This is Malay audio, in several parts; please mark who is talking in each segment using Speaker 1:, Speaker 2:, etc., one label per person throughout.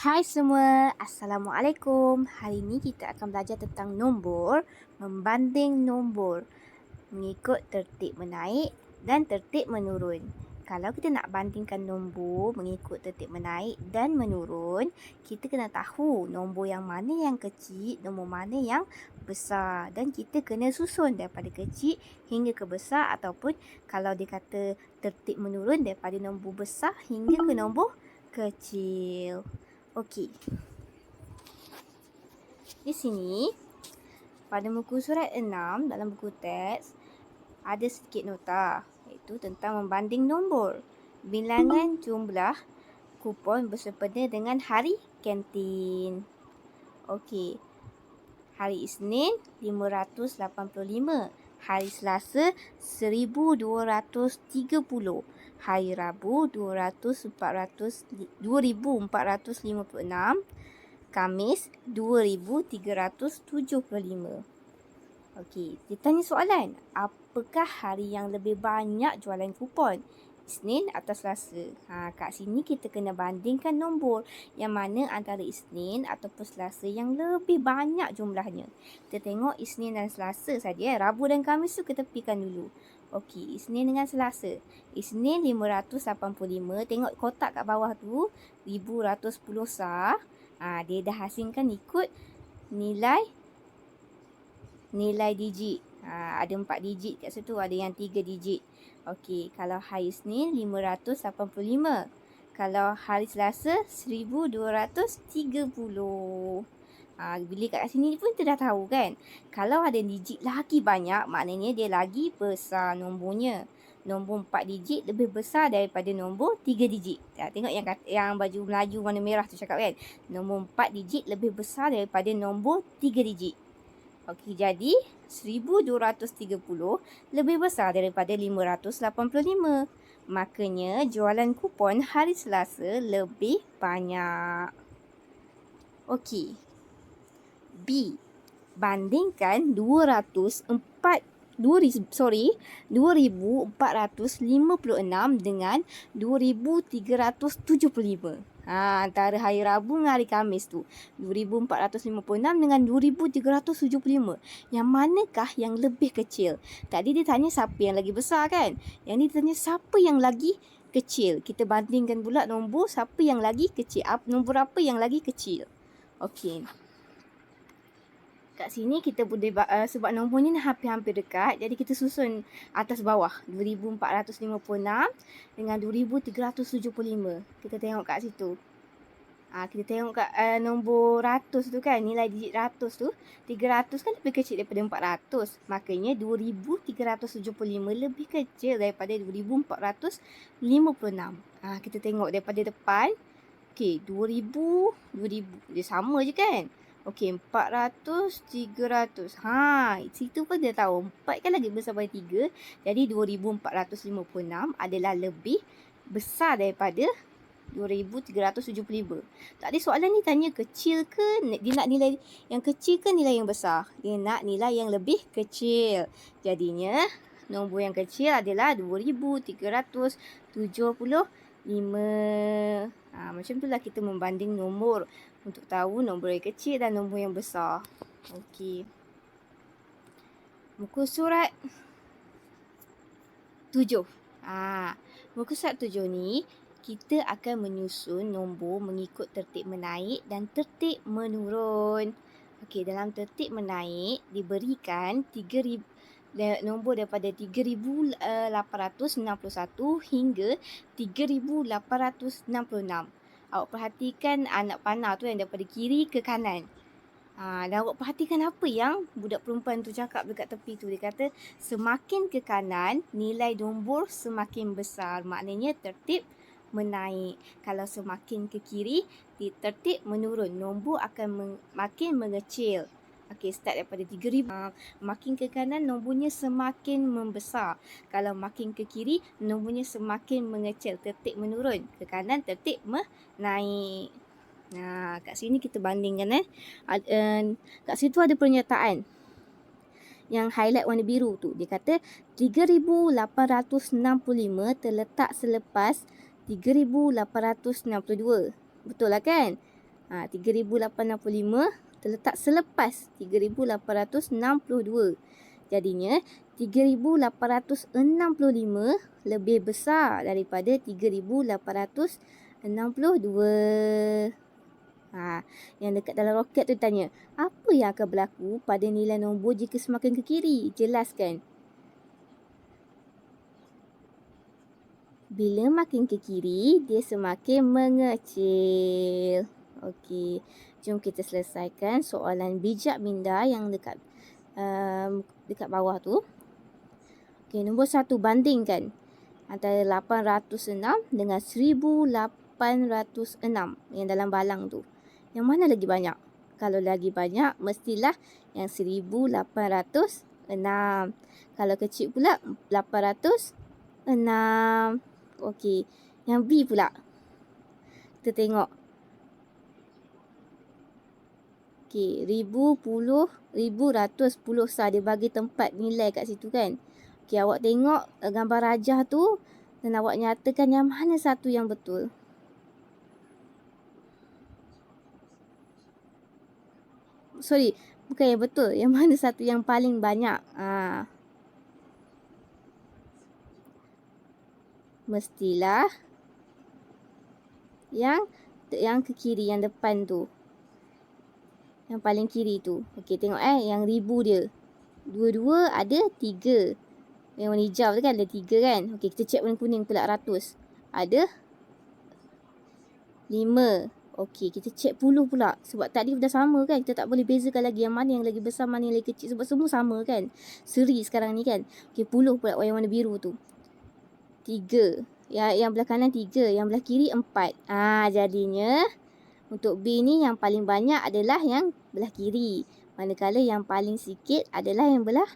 Speaker 1: Hai semua, Assalamualaikum. Hari ini kita akan belajar tentang nombor, membanding nombor mengikut tertib menaik dan tertib menurun. Kalau kita nak bandingkan nombor mengikut tertib menaik dan menurun, kita kena tahu nombor yang mana yang kecil, nombor mana yang besar, dan kita kena susun daripada kecil hingga ke besar, ataupun kalau dia kata tertib menurun daripada nombor besar hingga ke nombor kecil. Okey. Di sini pada muka surat 6 dalam buku teks ada sedikit nota, iaitu tentang membanding nombor, bilangan jumlah kupon bersempena dengan hari kantin. Okey. Hari Isnin 585, hari Selasa 1230, hari Rabu 2456, Khamis 2375. Okey, dia tanya soalan, apakah hari yang lebih banyak jualan kupon? Isnin atau Selasa? Kat sini kita kena bandingkan nombor yang mana antara Isnin ataupun Selasa yang lebih banyak jumlahnya. Kita tengok Isnin dan Selasa saja. Rabu dan Khamis tu kita tepikan dulu. Okey, Isnin dengan Selasa. Isnin 585, tengok kotak kat bawah tu, 1110 sah. Dia dah asingkan ikut nilai digit. Ada 4 digit kat situ, ada yang 3 digit. Okey, kalau hari Isnin 585. Kalau hari Selasa 1230. Bila kat sini pun kita dah tahu kan. Kalau ada digit lagi banyak, maknanya dia lagi besar nombornya. Nombor 4 digit lebih besar daripada nombor 3 digit. Tengok yang baju Melayu warna merah tu cakap kan. Nombor 4 digit lebih besar daripada nombor 3 digit. Okey, jadi 1230 lebih besar daripada 585. Makanya jualan kupon hari Selasa lebih banyak. Okey. B. Bandingkan 2456 dengan 2375. Antara hari Rabu dengan hari Khamis tu. 2456 dengan 2375. Yang manakah yang lebih kecil? Tadi dia tanya siapa yang lagi besar kan? Yang ni dia tanya siapa yang lagi kecil. Kita bandingkan pula nombor siapa yang lagi kecil. Nombor apa yang lagi kecil? Okey. Kat sini kita boleh sebab nombornya hampir-hampir dekat, jadi kita susun atas bawah 2456 dengan 2375. Kita tengok kat situ. Kita tengok kat nombor ratus tu kan, nilai digit ratus tu, 300 kan lebih kecil daripada 400. Makanya 2375 lebih kecil daripada 2456. Kita tengok daripada depan. Okey, 2000 dia sama je kan? Okey, 400, 300. Situ pun dia tahu 4 kan lagi besar daripada 3. Jadi 2456 adalah lebih besar daripada 2375. Tadi soalan ni tanya kecil ke, dia nak nilai yang kecil ke nilai yang besar? Dia nak nilai yang lebih kecil. Jadinya nombor yang kecil adalah 2375. Macam itulah kita membanding nombor untuk tahu nombor yang kecil dan nombor yang besar. Okey. Muka surat 7. Muka surat 7 ni kita akan menyusun nombor mengikut tertib menaik dan tertib menurun. Okey, dalam tertib menaik diberikan 3000 nombor daripada 3861 hingga 3866. Awak perhatikan anak panah tu yang daripada kiri ke kanan. Dan awak perhatikan apa yang budak perempuan tu cakap dekat tepi tu. Dia kata semakin ke kanan nilai nombor semakin besar. Maknanya tertib menaik. Kalau semakin ke kiri tertib menurun. Nombor akan makin mengecil. Okey, start daripada 3000. Makin ke kanan nombornya semakin membesar. Kalau makin ke kiri nombornya semakin mengecil. Tertib menurun. Ke kanan tertib menaik. Kat sini kita bandingkan kat situ ada pernyataan yang highlight warna biru tu. Dia kata 3865 terletak selepas 3862. Betul lah kan? 3,865 terletak selepas 3,862. Jadinya 3,865 lebih besar daripada 3,862. Yang dekat dalam roket tu tanya, apa yang akan berlaku pada nilai nombor jika semakin ke kiri? Jelaskan. Bila makin ke kiri, dia semakin mengecil. Okey, jom kita selesaikan soalan bijak minda yang dekat bawah tu. Okey, nombor 1, bandingkan antara 806 dengan 1806 yang dalam balang tu. Yang mana lagi banyak? Kalau lagi banyak, mestilah yang 1806. Kalau kecil pula, 806. Okey, yang B pula. Kita tengok. Okey, 1,110 sah. Dia bagi tempat nilai kat situ kan. Okey, awak tengok gambar rajah tu dan awak nyatakan yang mana satu yang betul. Sorry, bukan yang betul. Yang mana satu yang paling banyak. Mestilah yang ke kiri, yang depan tu. Yang paling kiri tu. Okey, tengok yang ribu dia. Dua-dua ada 3. Yang warna hijau tu kan ada 3 kan. Okey, kita cek warna kuning pula, ratus. Ada 5. Okey, kita cek puluh pula. Sebab tadi dah sama kan. Kita tak boleh bezakan lagi yang mana yang lagi besar, mana yang lagi kecil. Sebab semua sama kan. Seri sekarang ni kan. Okey, puluh pula yang warna biru tu. 3. Yang belah kanan 3. Yang belah kiri 4. Jadinya untuk B ni yang paling banyak adalah yang belah kiri. Manakala yang paling sikit adalah yang belah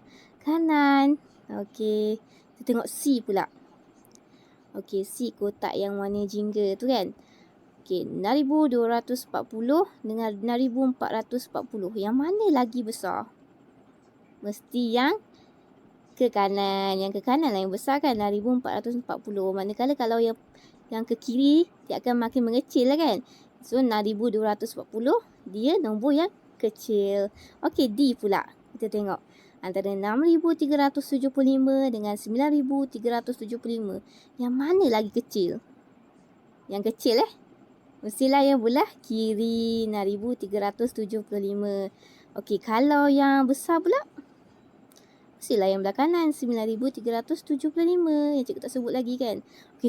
Speaker 1: kanan. Okey, kita tengok C pula. Okey, C kotak yang warna jingga tu kan. Okey, 6,240 dengan 6,440. Yang mana lagi besar? Mesti yang ke kanan. Yang ke kanan lah yang besar kan, 6,440. Manakala kalau yang ke kiri, dia akan makin mengecil lah kan. So, 6,240 dia nombor yang kecil. Okey, D pula. Kita tengok. Antara 6,375 dengan 9,375. Yang mana lagi kecil? Yang kecil mestilah yang belah kiri, 6,375. Okey, kalau yang besar pula, mestilah yang belah kanan, 9,375. Yang cikgu tak sebut lagi kan. Okey.